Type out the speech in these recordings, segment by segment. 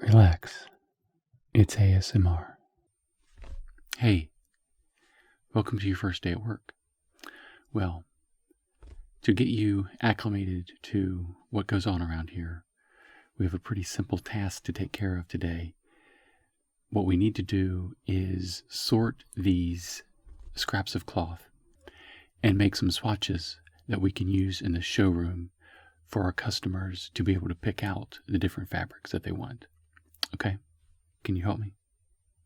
Relax. It's ASMR. Hey, welcome to your first day at work. Well, to get you acclimated to what goes on around here, we have a pretty simple task to take care of today. What we need to do is sort these scraps of cloth and make some swatches that we can use in the showroom for our customers to be able to pick out the different fabrics that they want. Okay? Can you help me?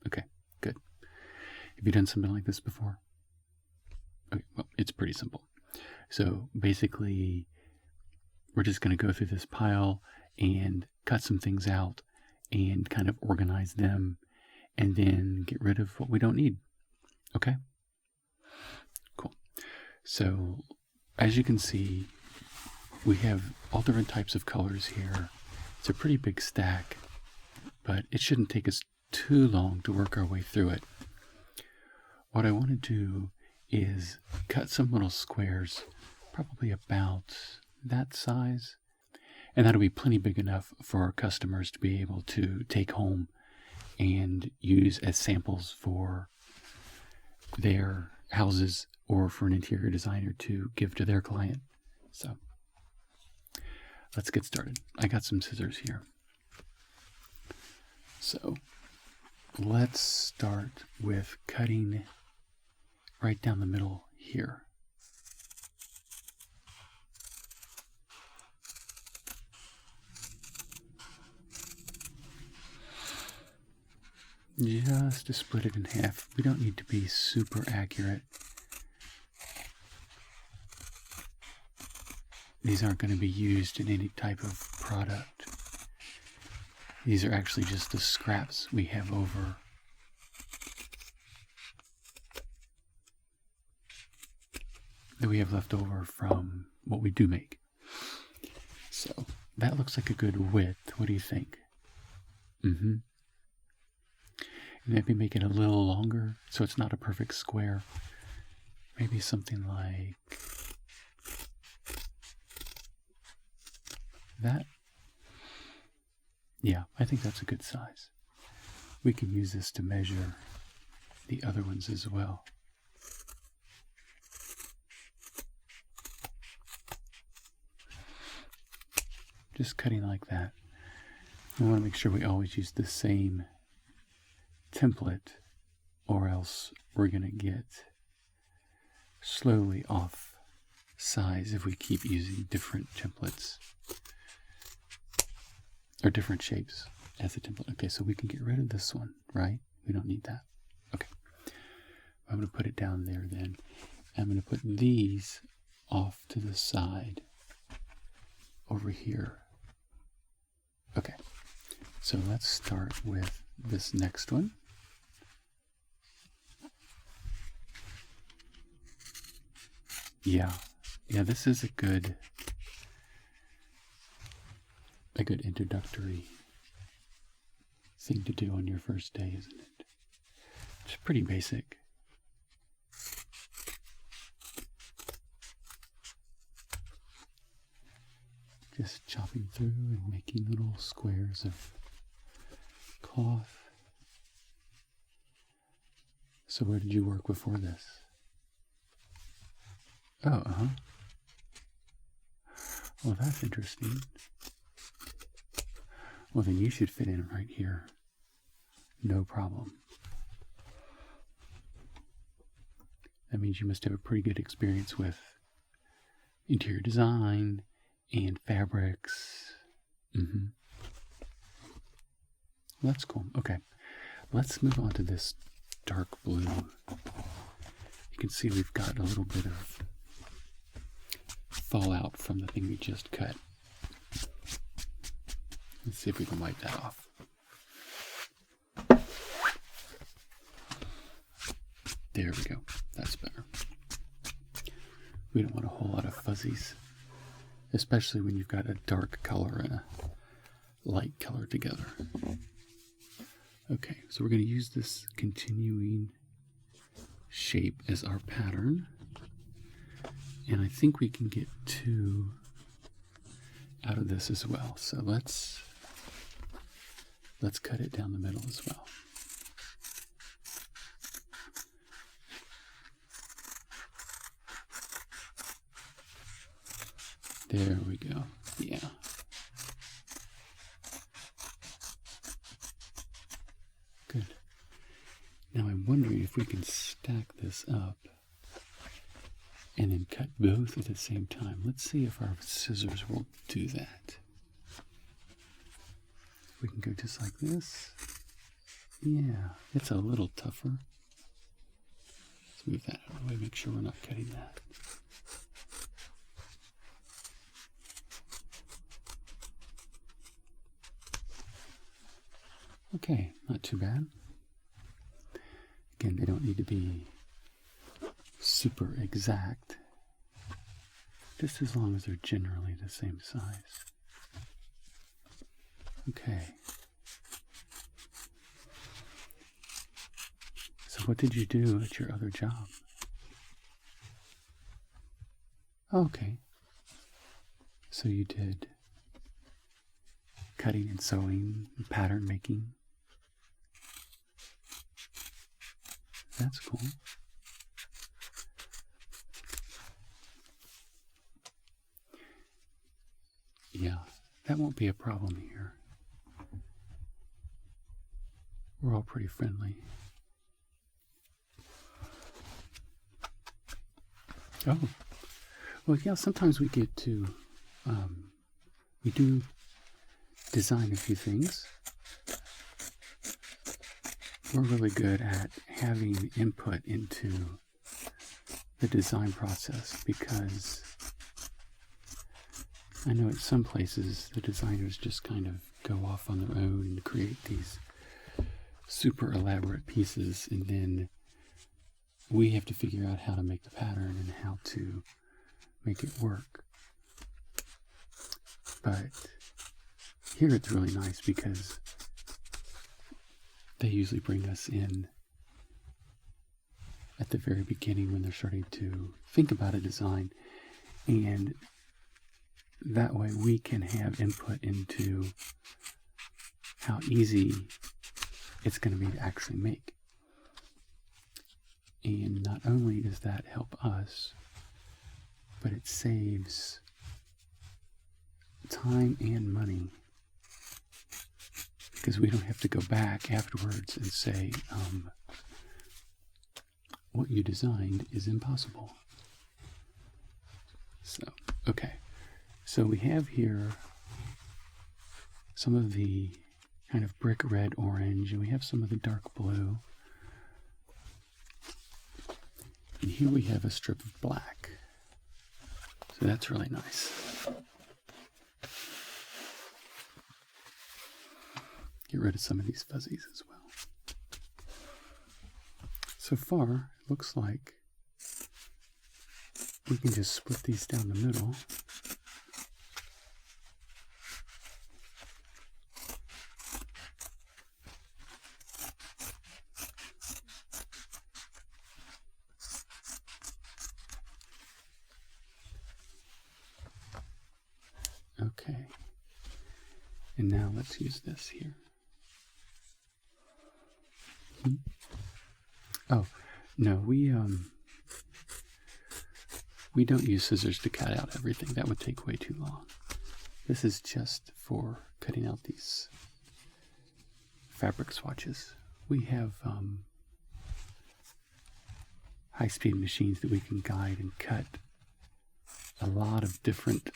Okay, good. Have you done something like this before? Okay, well, it's pretty simple. So basically, we're just going to go through this pile and cut some things out and kind of organize them and then get rid of what we don't need. Okay? Cool. So, as you can see, we have all different types of colors here. It's a pretty big stack, but it shouldn't take us too long to work our way through it. What I want to do is cut some little squares, probably about that size, and that'll be plenty big enough for our customers to be able to take home and use as samples for their houses or for an interior designer to give to their client. So let's get started. I got some scissors here. So let's start with cutting right down the middle here. Just to split it in half. We don't need to be super accurate. These aren't going to be used in any type of product. These are actually just the scraps we have over. That we have left over from what we do make. So that looks like a good width. What do you think? Maybe make it a little longer so it's not a perfect square. Maybe something like that. Yeah, I think that's a good size. We can use this to measure the other ones as well. Just cutting like that. We want to make sure we always use the same template, or else we're going to get slowly off size if we keep using different templates or different shapes as a template. Okay, so we can get rid of this one, right? We don't need that. Okay, I'm going to put it down there then. I'm going to put these off to the side over here. Okay, so let's start with this next one. Yeah, this is a good introductory thing to do on your first day, isn't it? It's pretty basic. Just chopping through and making little squares of cloth. So where did you work before this? Oh, Well, that's interesting. Well, then you should fit in right here. No problem. That means you must have a pretty good experience with interior design and fabrics. Well, that's cool. Okay, let's move on to this dark blue. You can see we've got a little bit of fallout from the thing we just cut. Let's see if we can wipe that off. There we go. That's better. We don't want a whole lot of fuzzies, especially when you've got a dark color and a light color together. Okay, so we're going to use this continuing shape as our pattern. And I think we can get 2 out of this as well. So let's let's cut it down the middle as well. There we go. Yeah. Good. Now I'm wondering if we can stack this up and then cut both at the same time. Let's see if our scissors will do that. We can go just like this. Yeah, it's a little tougher. Let's move that out of the way, make sure we're not cutting that. Okay, not too bad. Again, they don't need to be super exact, just as long as they're generally the same size. Okay. So what did you do at your other job? Okay. So you did cutting and sewing and pattern making. That's cool. Yeah, that won't be a problem here. We're all pretty friendly. Oh, well, yeah, sometimes we get to, we do design a few things. We're really good at having input into the design process because I know at some places the designers just kind of go off on their own and create these super elaborate pieces, and then we have to figure out how to make the pattern and how to make it work. But here it's really nice because they usually bring us in at the very beginning when they're starting to think about a design, and that way we can have input into how easy it's going to be to actually make. And not only does that help us, but it saves time and money because we don't have to go back afterwards and say, what you designed is impossible. So, okay. So we have here some of the kind of brick red orange, and we have some of the dark blue. And here we have a strip of black. So that's really nice. Get rid of some of these fuzzies as well. So far, it looks like we can just split these down the middle. Okay. And now let's use this here. Oh, no, we don't use scissors to cut out everything. That would take way too long. This is just for cutting out these fabric swatches. We have high-speed machines that we can guide and cut a lot of different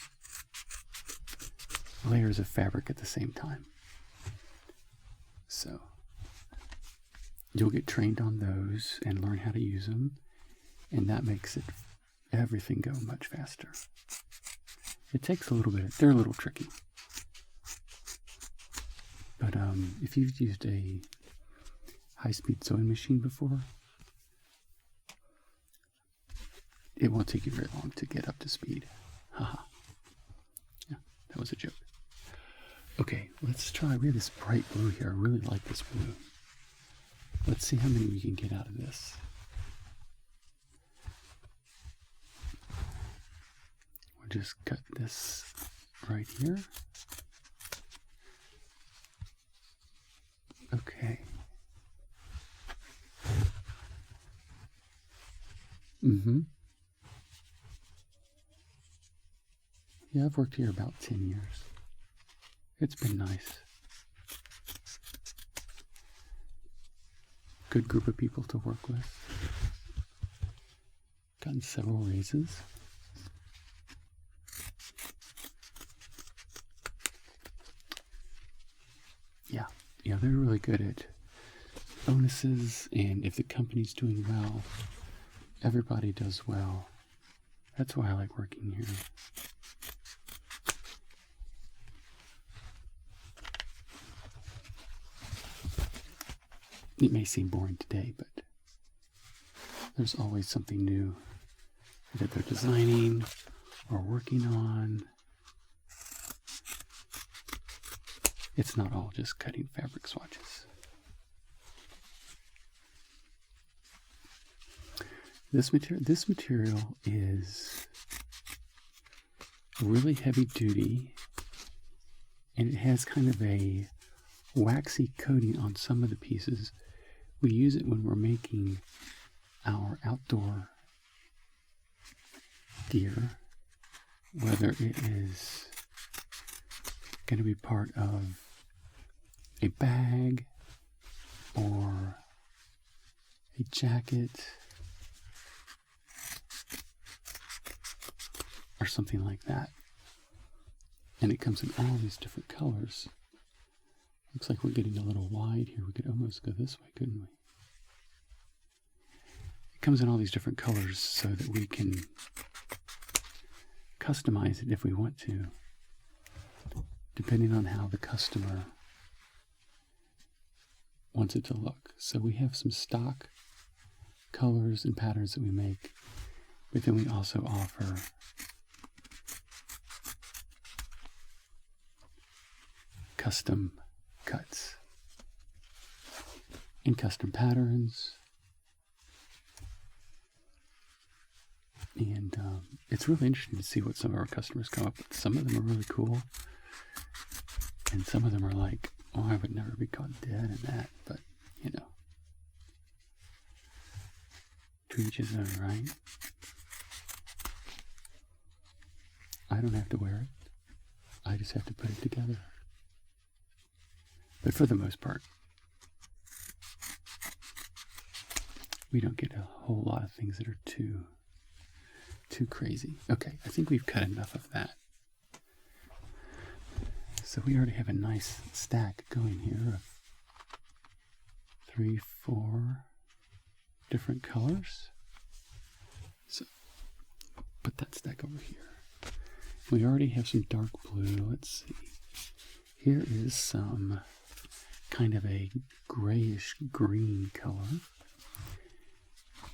layers of fabric at the same time. So you'll get trained on those and learn how to use them, and that makes everything go much faster. It takes a little bit, they're a little tricky. But if you've used a high-speed sewing machine before, it won't take you very long to get up to speed. Haha. Yeah, that was a joke. Okay, let's try. We have this bright blue here. I really like this blue. Let's see how many we can get out of this. We'll just cut this right here. Okay. Yeah, I've worked here about 10 years. It's been nice. Good group of people to work with. Gotten several raises. Yeah, they're really good at bonuses, and if the company's doing well, everybody does well. That's why I like working here. It may seem boring today, but there's always something new that they're designing or working on. It's not all just cutting fabric swatches. This material is really heavy duty, and it has kind of a waxy coating on some of the pieces. We use it when we're making our outdoor gear, whether it is going to be part of a bag or a jacket or something like that. And it comes in all these different colors. Looks like we're getting a little wide here. We could almost go this way, couldn't we? It comes in all these different colors so that we can customize it if we want to, depending on how the customer wants it to look. So we have some stock colors and patterns that we make, but then we also offer custom cuts and custom patterns, and it's really interesting to see what some of our customers come up with. Some of them are really cool, and some of them are like, oh, I would never be caught dead in that, but you know, to each his own, right? I don't have to wear it, I just have to put it together. But for the most part, we don't get a whole lot of things that are too crazy. Okay, I think we've cut enough of that. So we already have a nice stack going here of 3, 4 different colors. So put that stack over here. We already have some dark blue. Let's see. Here is some kind of a grayish green color.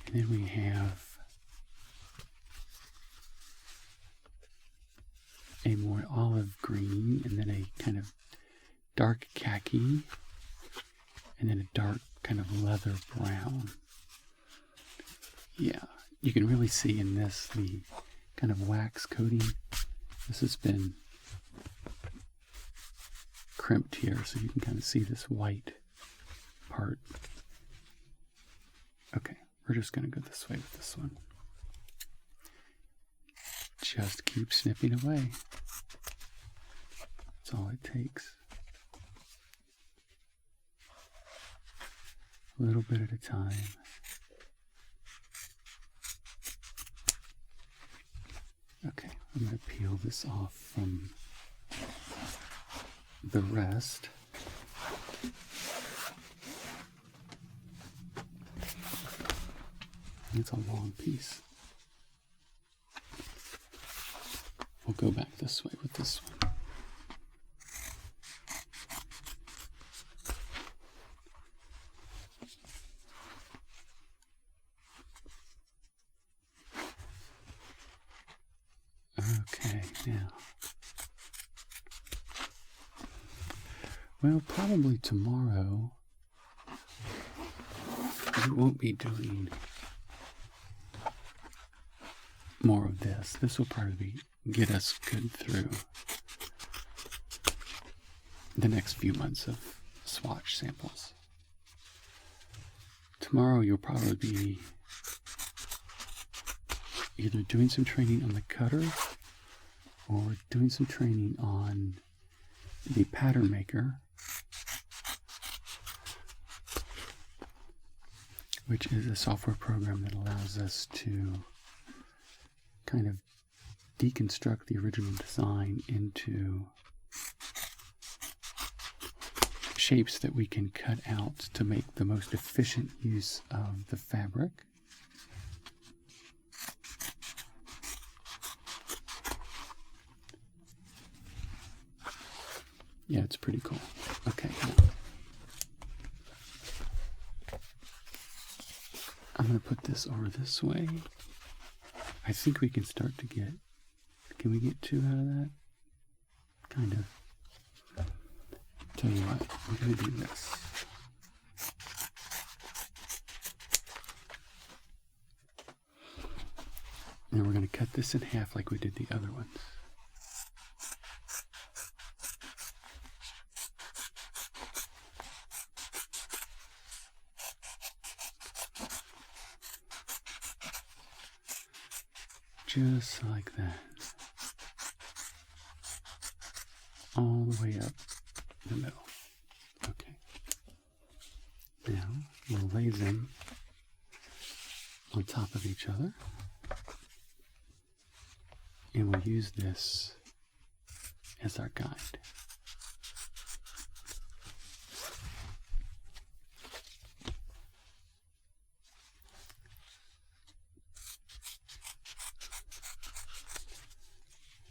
And then we have a more olive green, and then a kind of dark khaki, and then a dark kind of leather brown. Yeah, you can really see in this the kind of wax coating. This has been crimped here, so you can kind of see this white part. Okay, we're just going to go this way with this one. Just keep snipping away. That's all it takes. A little bit at a time. Okay, I'm going to peel this off from the rest. It's a long piece. We'll go back this way with this one. Okay, now. Well, probably tomorrow we won't be doing more of this. This will probably get us good through the next few months of swatch samples. Tomorrow you'll probably be either doing some training on the cutter or doing some training on the pattern maker, which is a software program that allows us to kind of deconstruct the original design into shapes that we can cut out to make the most efficient use of the fabric. Yeah, it's pretty cool. Okay, now I'm going to put this over this way. I think we can start to get, can we get 2 out of that? Kind of. Tell you what, I'm going to do this. And we're going to cut this in half like we did the other ones. Just like that. All the way up the middle. Okay. Now we'll lay them on top of each other. And we'll use this as our guide.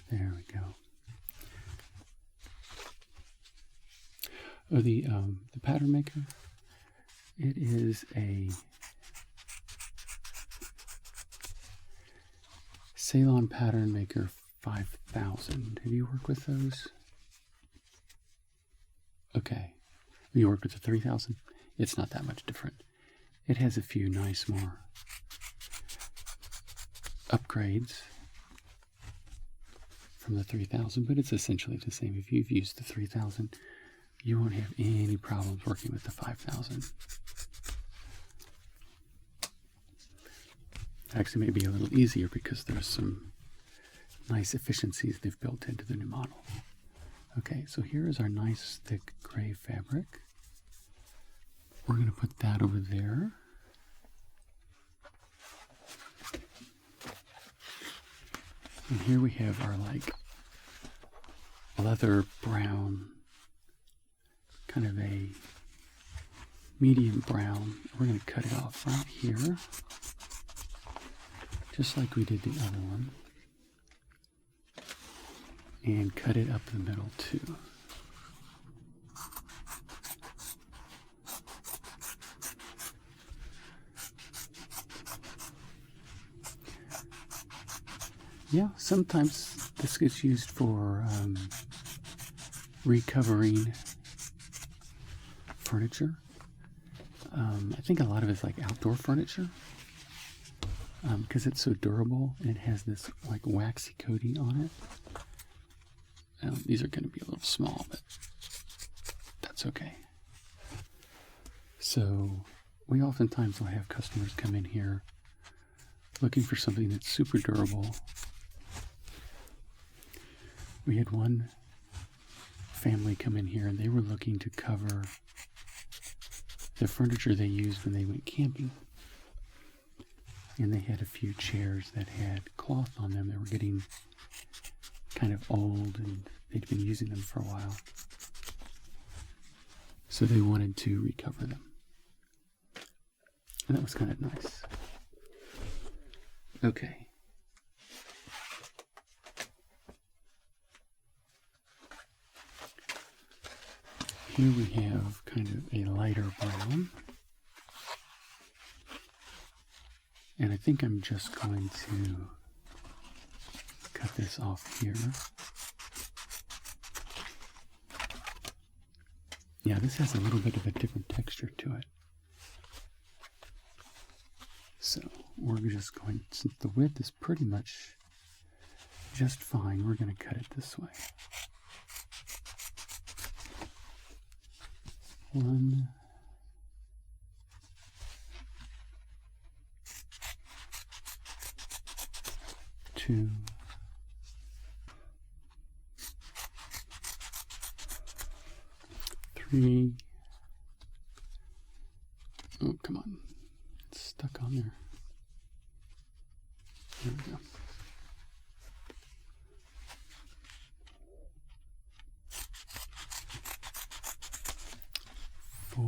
There we go. Oh, the pattern maker. It is a Ceylon Pattern Maker 5000. Have you worked with those? Okay. You worked with the 3000? It's not that much different. It has a few nice more upgrades from the 3000, but it's essentially the same. If you've used the 3000, you won't have any problems working with the 5000. Actually, may be a little easier because there's some nice efficiencies they've built into the new model. Okay, so here is our nice thick gray fabric. We're going to put that over there. And here we have our like leather brown, kind of a medium brown. We're going to cut it off right here, just like we did the other one, and cut it up the middle too. Yeah, sometimes this gets used for recovering furniture. I think a lot of it's like outdoor furniture because it's so durable and it has this like waxy coating on it. These are going to be a little small, but that's okay. So we oftentimes will have customers come in here looking for something that's super durable. We had one family come in here and they were looking to cover the furniture they used when they went camping. And they had a few chairs that had cloth on them that were getting kind of old and they'd been using them for a while. So they wanted to recover them. And that was kind of nice. Okay. Here we have kind of a lighter brown. And I think I'm just going to cut this off here. Yeah, this has a little bit of a different texture to it. So we're just going, since the width is pretty much just fine, we're going to cut it this way. 1, 2, 3. Oh, come on. It's stuck on there. There we go. 4.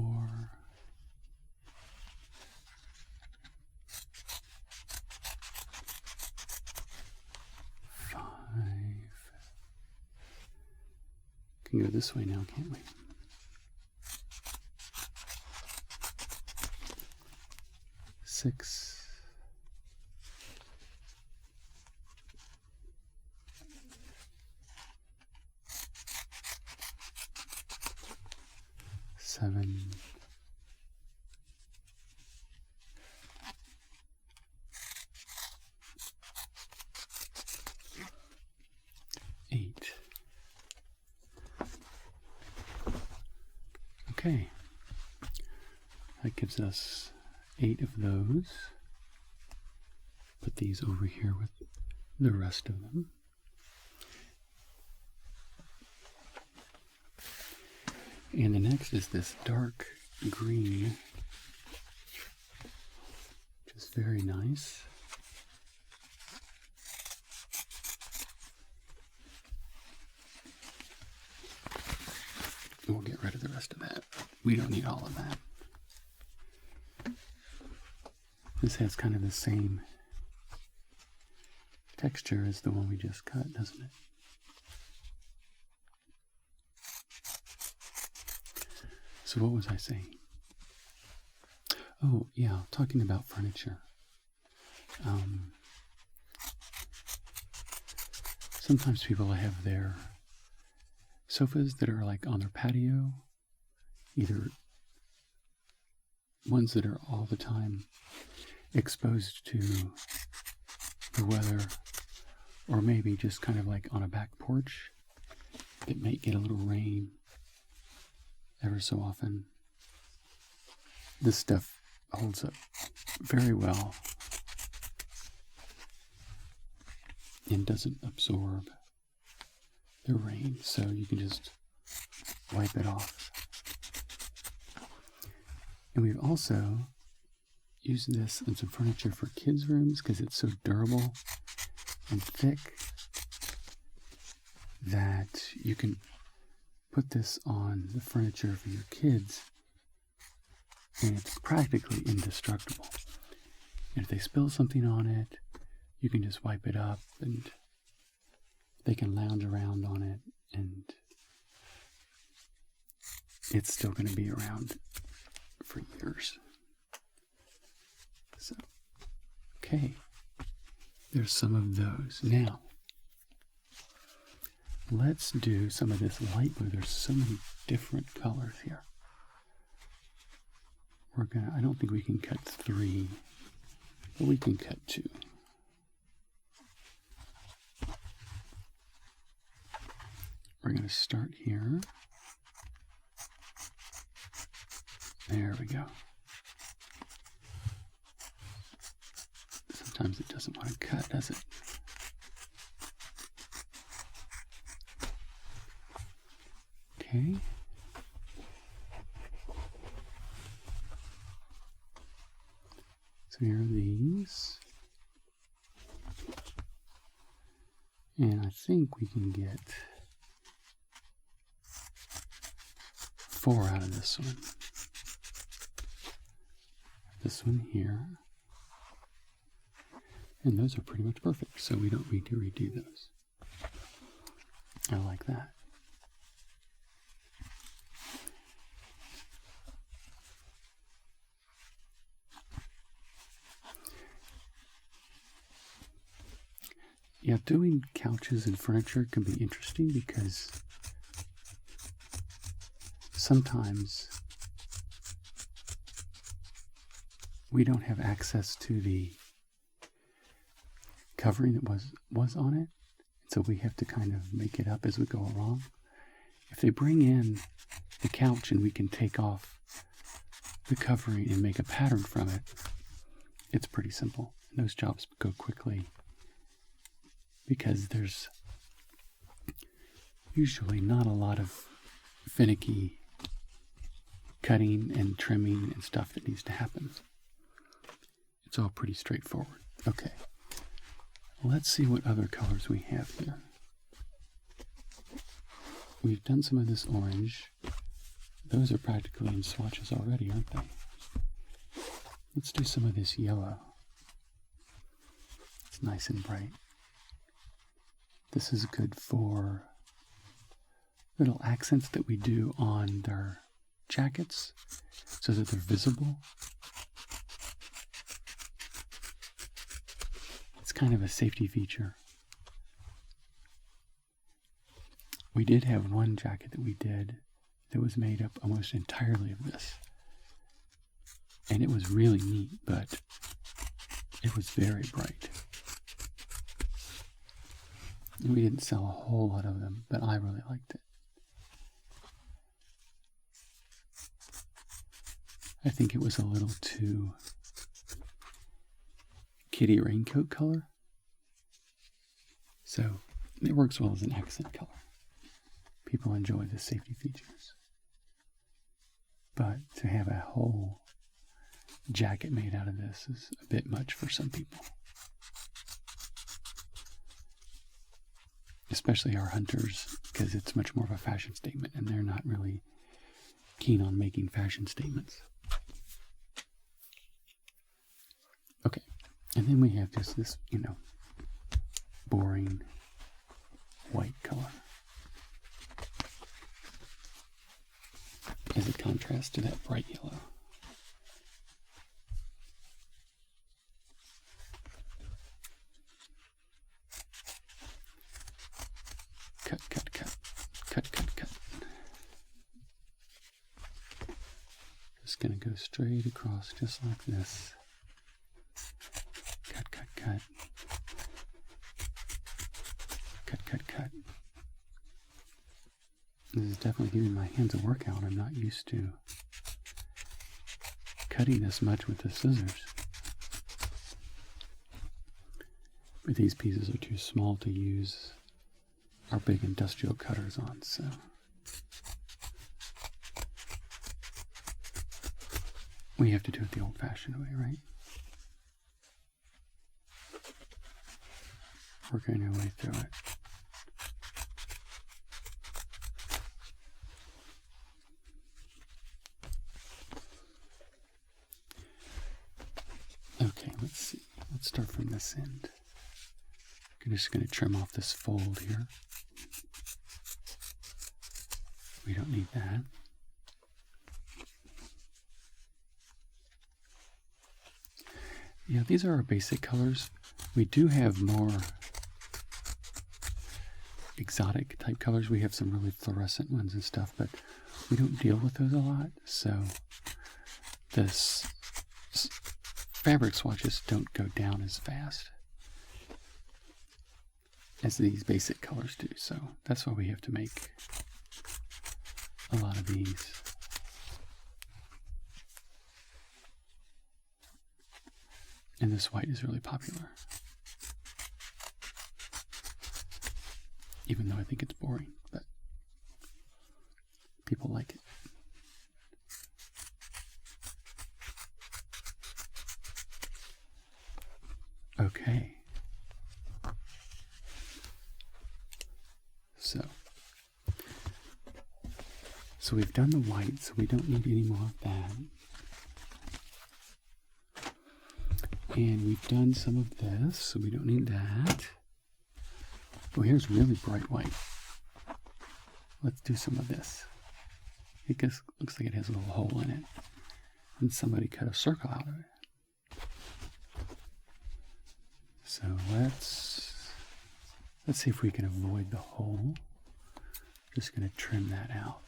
5. Can go this way now, can't we? 6. 7. 8. Okay. That gives us 8 of those. Put these over here with the rest of them. And the next is this dark green, which is very nice. We'll get rid of the rest of that. We don't need all of that. This has kind of the same texture as the one we just cut, doesn't it? So what was I saying? Oh, yeah, talking about furniture. Sometimes people have their sofas that are like on their patio, either ones that are all the time exposed to the weather, or maybe just kind of like on a back porch that might get a little rain ever so often. This stuff holds up very well and doesn't absorb the rain, so you can just wipe it off. And we've also used this in some furniture for kids' rooms because it's so durable and thick that you can put this on the furniture for your kids and it's practically indestructible. And if they spill something on it, you can just wipe it up and they can lounge around on it and it's still going to be around for years. So, okay, there's some of those. Now, let's do some of this light blue. There's so many different colors here. I don't think we can cut 3, but we can cut 2. We're going to start here. There we go. Sometimes it doesn't want to cut, does it? Okay. So here are these. And I think we can get 4 out of this one. This one here. And those are pretty much perfect, so we don't need to redo those. I like that. Yeah, doing couches and furniture can be interesting because sometimes we don't have access to the covering that was on it, so we have to kind of make it up as we go along. If they bring in the couch and we can take off the covering and make a pattern from it, it's pretty simple. And those jobs go quickly because there's usually not a lot of finicky cutting and trimming and stuff that needs to happen. It's all pretty straightforward. Okay, let's see what other colors we have here. We've done some of this orange. Those are practically in swatches already, aren't they? Let's do some of this yellow. It's nice and bright. This is good for little accents that we do on their jackets so that they're visible. It's kind of a safety feature. We did have one jacket that we did that was made up almost entirely of this. And it was really neat, but it was very bright. And we didn't sell a whole lot of them, but I really liked it. I think it was a little too kitty raincoat color. So it works well as an accent color. People enjoy the safety features. But to have a whole jacket made out of this is a bit much for some people. Especially our hunters, because it's much more of a fashion statement and they're not really keen on making fashion statements. Okay, and then we have just this, boring white color as a contrast to that bright yellow. Cut, cut, cut, cut, cut, cut. Just gonna go straight across just like this. Cut, cut, cut. Cut, cut, cut. This is definitely giving my hands a workout. I'm not used to cutting this much with the scissors. But these pieces are too small to use our big industrial cutters on, so. We have to do it the old-fashioned way, right? Working our way through it. Okay, let's see. Let's start from this end. I'm just going to trim off this fold here. We don't need that. Yeah, these are our basic colors. We do have more exotic type colors. We have some really fluorescent ones and stuff, but we don't deal with those a lot. So this fabric swatches don't go down as fast as these basic colors do. So that's why we have to make a lot of these. And this white is really popular. Even though I think it's boring, but people like it. Okay. So we've done the white, so we don't need any more of that. And we've done some of this, so we don't need that. Oh, here's really bright white. Let's do some of this. It just looks like it has a little hole in it. And somebody cut a circle out of it. So let's see if we can avoid the hole. Just going to trim that out.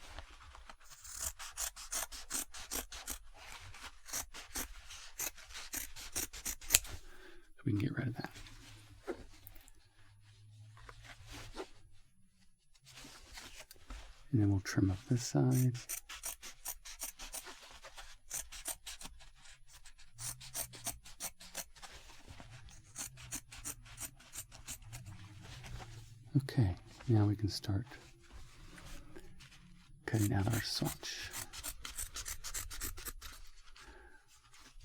So we can get rid of that. And then we'll trim up this side. Okay, now we can start cutting out our swatch.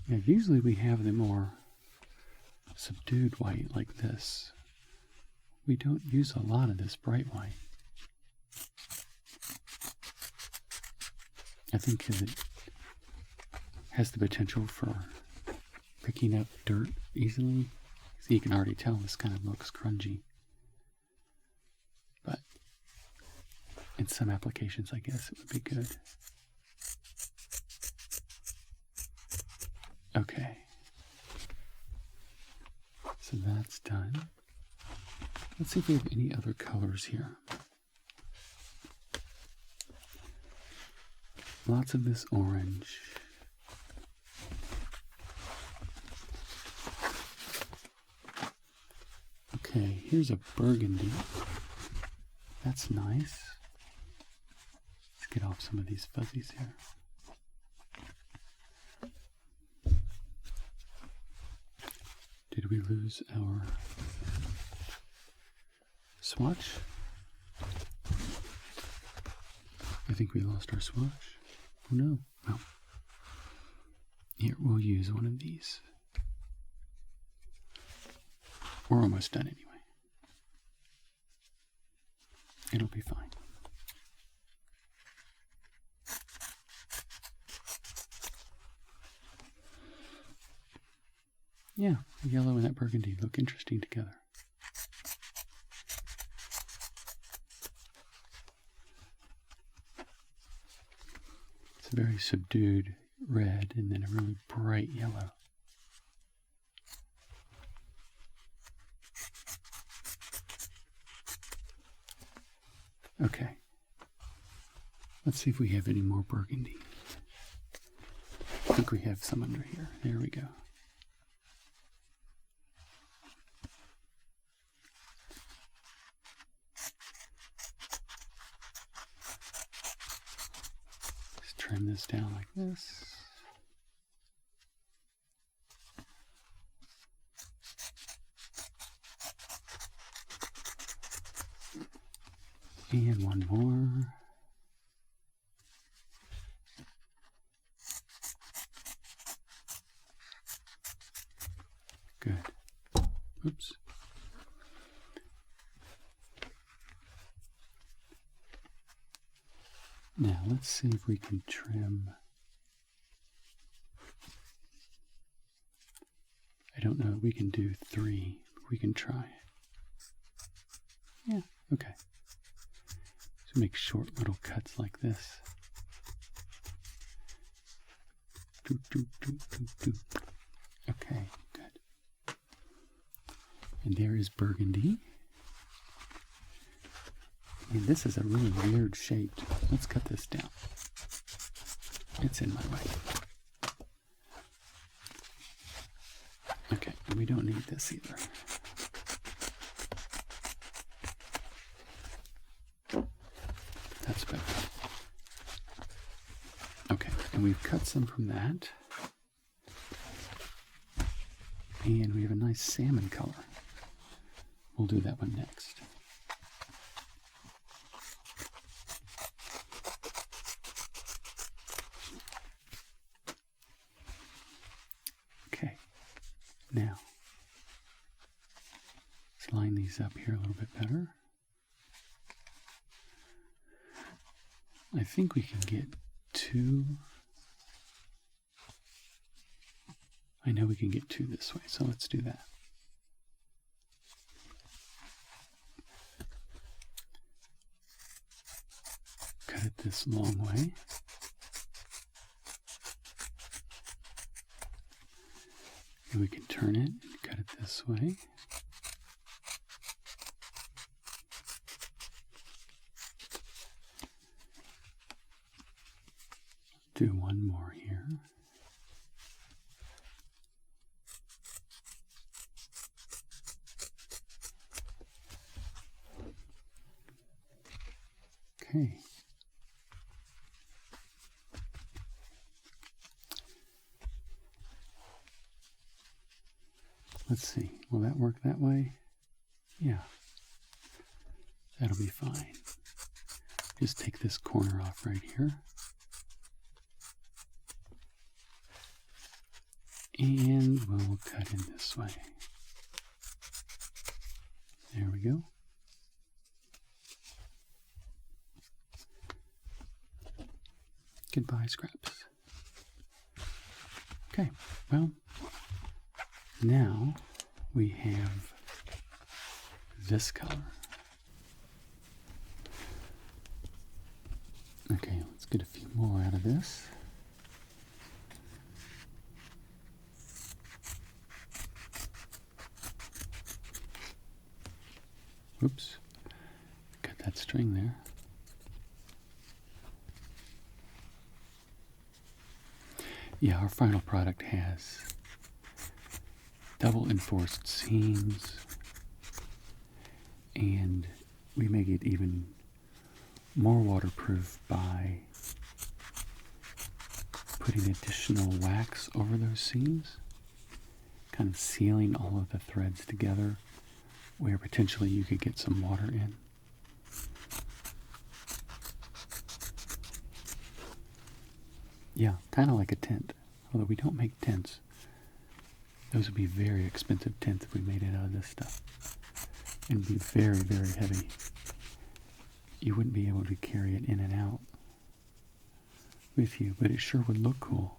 Now, usually we have the more subdued white like this. We don't use a lot of this bright white. I think because it has the potential for picking up dirt easily. So you can already tell this kind of looks grungy. But in some applications, I guess it would be good. Okay. So that's done. Let's see if we have any other colors here. Lots of this orange. Okay, here's a burgundy. That's nice. Let's get off some of these fuzzies here. Did we lose our swatch? I think we lost our swatch. Oh no. Well, here, we'll use one of these. We're almost done anyway. It'll be fine. Yeah, the yellow and that burgundy look interesting together. It's a very subdued red and then a really bright yellow. Okay. Let's see if we have any more burgundy. I think we have some under here. There we go. Just trim this down like this. And one more. Good. Oops. Now let's see if we can trim. I don't know if we can do 3, but we can try. Yeah, okay. So make short little cuts like this. Okay, good. And there is burgundy. And this is a really weird shape. Let's cut this down. It's in my way. Okay, we don't need this either. That's better. Okay, and we've cut some from that. And we have a nice salmon color. We'll do that one next. Okay, now let's line these up here a little bit better. I think we can get 2. I know we can get 2 this way, so let's do that. Cut it this long way. And we can turn it and cut it this way. Do one more here. Okay. Let's see. Will that work that way? Yeah. That'll be fine. Just take this corner off right here. And we'll cut in this way. There we go. Goodbye, scraps. Okay, well, now we have this color. Okay, let's get a few more out of this. Whoops, cut that string there. Yeah, our final product has double enforced seams, and we make it even more waterproof by putting additional wax over those seams, kind of sealing all of the threads together where potentially you could get some water in. Yeah, kind of like a tent, although we don't make tents. Those would be very expensive tents if we made it out of this stuff. It'd be very, very heavy. You wouldn't be able to carry it in and out with you, but it sure would look cool.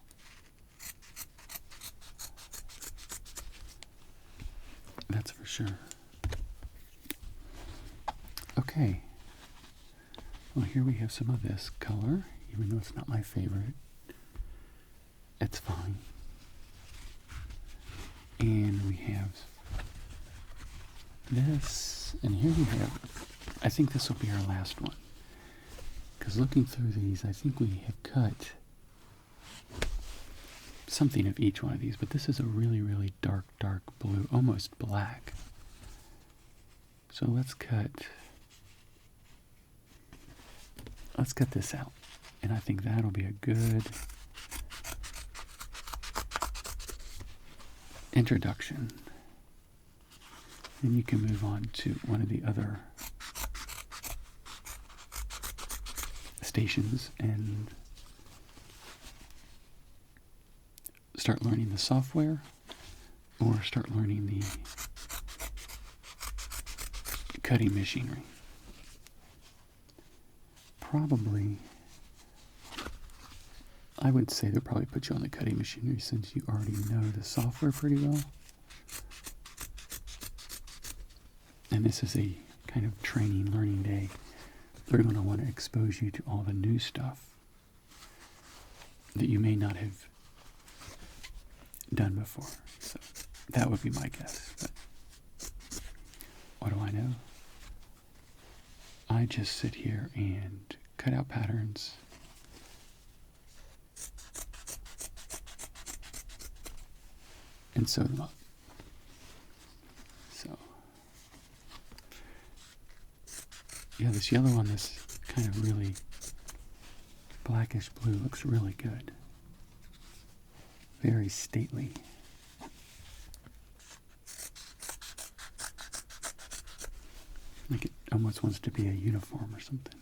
That's for sure. Okay. Well, here we have some of this color, even though it's not my favorite. It's fine. And we have this, and here we have, I think this will be our last one. Because looking through these, I think we have cut something of each one of these, but this is a really, really dark, dark blue, almost black. So let's cut this out. And I think that'll be a good introduction. Then you can move on to one of the other stations and start learning the software or start learning the cutting machinery. Probably, I would say they'll probably put you on the cutting machinery since you already know the software pretty well. And this is a kind of training, learning day. They're going to want to expose you to all the new stuff that you may not have done before. So that would be my guess. But what do I know? I just sit here and cut out patterns. And sew them up. So, yeah, this yellow on this kind of really blackish blue looks really good. Very stately. Like it almost wants to be a uniform or something.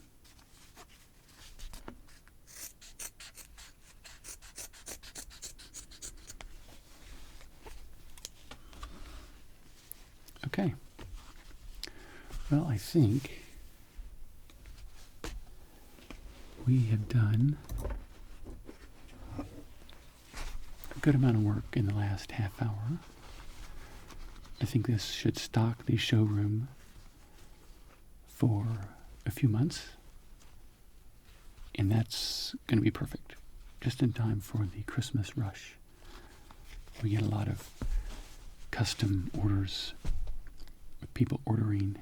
Okay. Well, I think we have done a good amount of work in the last half hour. I think this should stock the showroom for a few months, and that's going to be perfect, just in time for the Christmas rush. We get a lot of custom orders with people ordering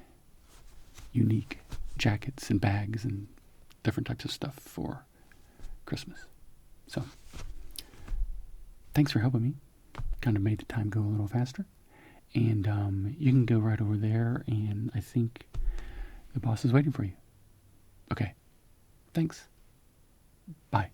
unique jackets and bags and different types of stuff for Christmas. So, thanks for helping me. Kind of made the time go a little faster. And you can go right over there, and I think the boss is waiting for you. Okay. Thanks. Bye.